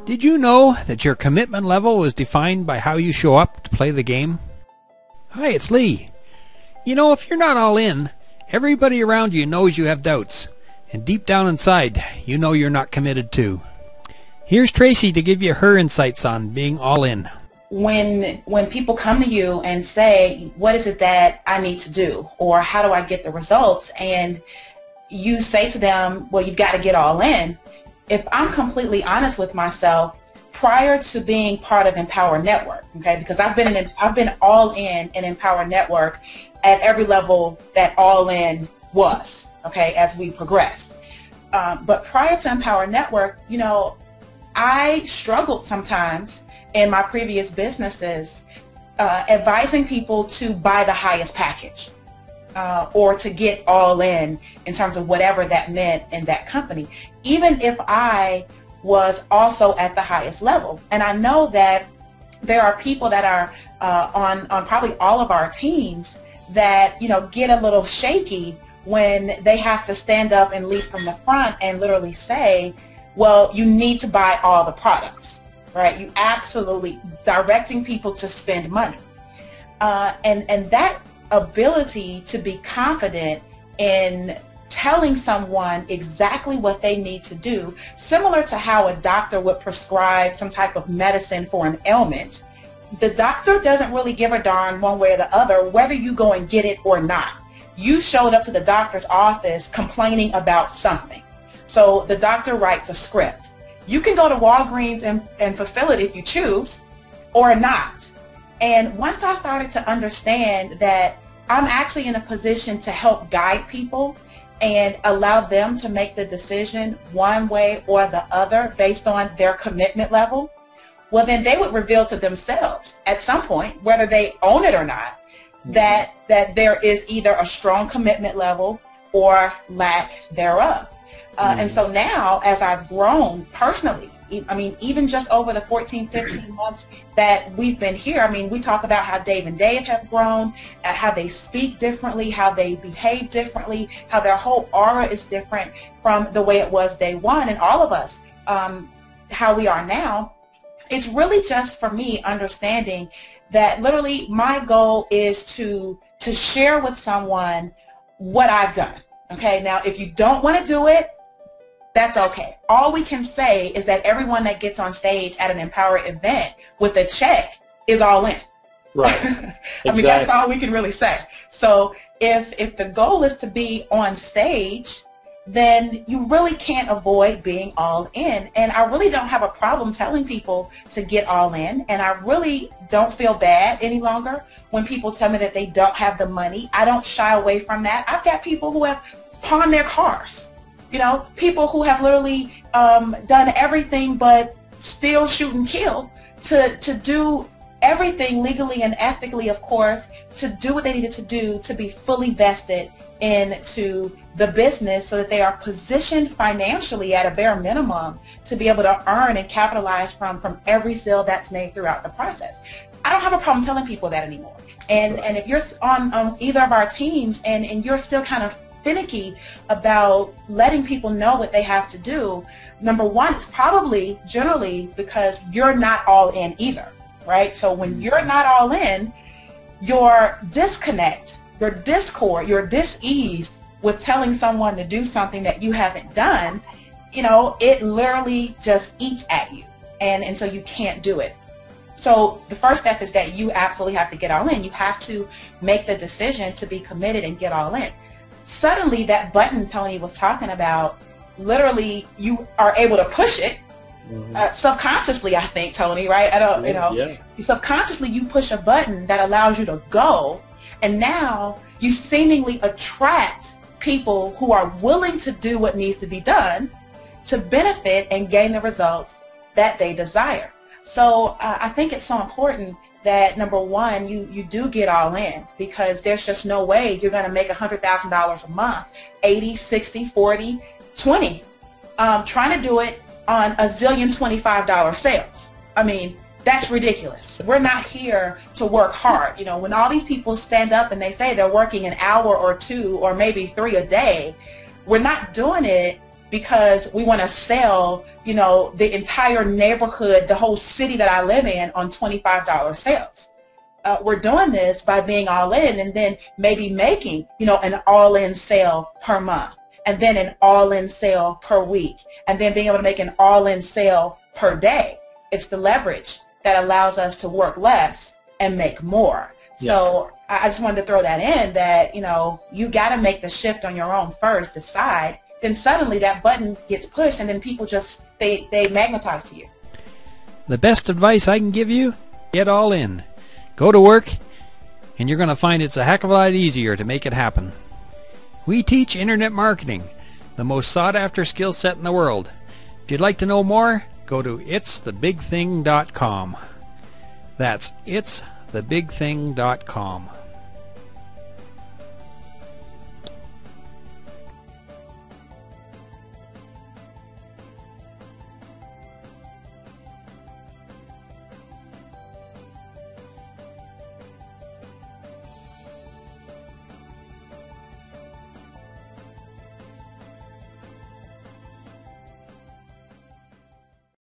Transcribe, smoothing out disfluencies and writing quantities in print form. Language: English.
Did you know that your commitment level is defined by how you show up to play the game? Hi, it's Lee. You know, if you're not all in, everybody around you knows you have doubts, and deep down inside, you know you're not committed too. Here's Tracy to give you her insights on being all in. When people come to you and say, what is it that I need to do, or how do I get the results, and you say to them, well, you've got to get all in. If I'm completely honest with myself, prior to being part of Empower Network, okay, because I've been all in Empower Network at every level that all in was, okay, as we progressed. But prior to Empower Network, you know, I struggled sometimes in my previous businesses advising people to buy the highest package or to get all in terms of whatever that meant in that company, even if I was also at the highest level. And I know that there are people that are on probably all of our teams that, you know, get a little shaky when they have to stand up and lead from the front and literally say, well, you need to buy all the products, right? You absolutely directing people to spend money. And that ability to be confident in telling someone exactly what they need to do, similar to how a doctor would prescribe some type of medicine for an ailment. The doctor doesn't really give a darn one way or the other whether you go and get it or not. You showed up to the doctor's office complaining about something. So the doctor writes a script. You can go to Walgreens and fulfill it if you choose or not. And once I started to understand that I'm actually in a position to help guide people and allow them to make the decision one way or the other based on their commitment level, well, then they would reveal to themselves at some point, whether they own it or not, that there is either a strong commitment level or lack thereof. And so now, as I've grown personally, I mean, even just over the 14, 15 months that we've been here, I mean, we talk about how Dave and Dave have grown, how they speak differently, how they behave differently, how their whole aura is different from the way it was day one, and all of us, how we are now. It's really just for me understanding that literally my goal is to share with someone what I've done. Okay, now if you don't want to do it, that's okay. All we can say is that everyone that gets on stage at an Empower event with a check is all in. Right. I mean, that's all we can really say. So if the goal is to be on stage, then you really can't avoid being all in. And I really don't have a problem telling people to get all in. And I really don't feel bad any longer when people tell me that they don't have the money. I don't shy away from that. I've got people who have pawned their cars. You know, people who have literally done everything but still shoot and kill to do everything legally and ethically, of course, to do what they needed to do to be fully vested into the business so that they are positioned financially at a bare minimum to be able to earn and capitalize from every sale that's made throughout the process. I don't have a problem telling people that anymore. And if you're on either of our teams and you're still kind of finicky about letting people know what they have to do, number one, it's probably generally because you're not all in either, right? So when you're not all in, your disconnect, your discord, your dis-ease with telling someone to do something that you haven't done, you know, it literally just eats at you. And so you can't do it. So the first step is that you absolutely have to get all in. You have to make the decision to be committed and get all in. Suddenly that button Tony was talking about, literally you are able to push it subconsciously, I think, Tony, right? Subconsciously you push a button that allows you to go, and now you seemingly attract people who are willing to do what needs to be done to benefit and gain the results that they desire. So I think it's so important that, number one, you do get all in, because there's just no way you're going to make $100,000 a month, 80, 60, 40, 20, trying to do it on a zillion $25 sales. I mean, That's ridiculous. We're not here to work hard. You know, when all these people stand up and they say they're working an hour or two or maybe 3 a day, we're not doing it because we want to sell, you know, the entire neighborhood, the whole city that I live in on $25 sales. We're doing this by being all in and then maybe making, you know, an all-in sale per month and then an all-in sale per week and then being able to make an all-in sale per day. It's the leverage that allows us to work less and make more. Yeah. So I just wanted to throw that in that, you know, you got to make the shift on your own first, decide, then suddenly that button gets pushed and then people just, they magnetize to you. The best advice I can give you, get all in. Go to work and you're going to find it's a heck of a lot easier to make it happen. We teach internet marketing, the most sought after skill set in the world. If you'd like to know more, go to itsthebigthing.com. That's itsthebigthing.com.